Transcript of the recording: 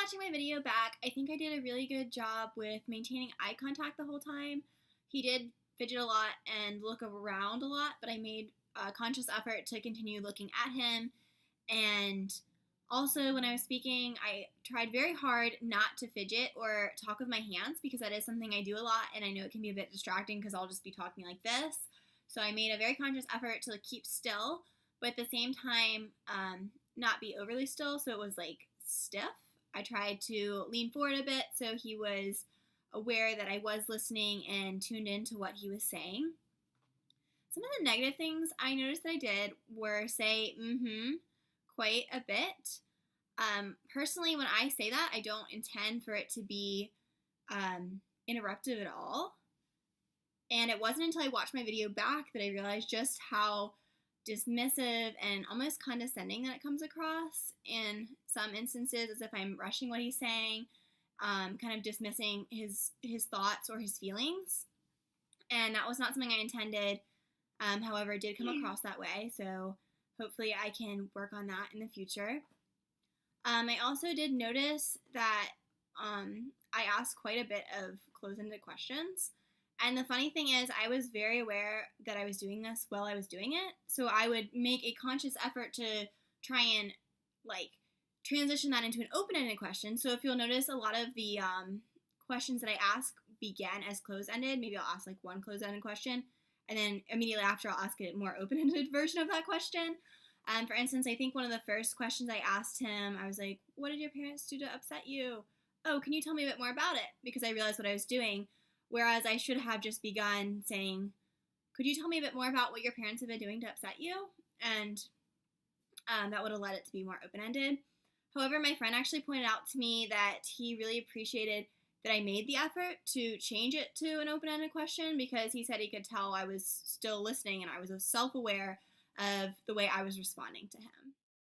watching my video back, I think I did a really good job with maintaining eye contact the whole time. He did fidget a lot and look around a lot, but I made a conscious effort to continue looking at him. And also, when I was speaking, I tried very hard not to fidget or talk with my hands because that is something I do a lot, and I know it can be a bit distracting because I'll just be talking like this. So I made a very conscious effort to keep still, but at the same time, not be overly still, so it was like stiff. I tried to lean forward a bit so he was aware that I was listening and tuned into what he was saying. Some of the negative things I noticed that I did were say quite a bit. Personally, when I say that, I don't intend for it to be interruptive at all. And it wasn't until I watched my video back that I realized just how dismissive and almost condescending that it comes across in some instances, as if I'm rushing what he's saying, kind of dismissing his thoughts or his feelings. And that was not something I intended. However, it did come across that way, so hopefully I can work on that in the future. I also did notice that I asked quite a bit of close-ended questions. And the funny thing is, I was very aware that I was doing this while I was doing it. So I would make a conscious effort to try and transition that into an open-ended question. So if you'll notice, a lot of the questions that I ask began as close-ended. Maybe I'll ask one close-ended question, and then immediately after I'll ask a more open-ended version of that question. For instance, I think one of the first questions I asked him, I was like, what did your parents do to upset you? Oh, can you tell me a bit more about it? Because I realized what I was doing. Whereas I should have just begun saying, could you tell me a bit more about what your parents have been doing to upset you? And that would have led it to be more open-ended. However, my friend actually pointed out to me that he really appreciated that I made the effort to change it to an open-ended question because he said he could tell I was still listening and I was self-aware of the way I was responding to him.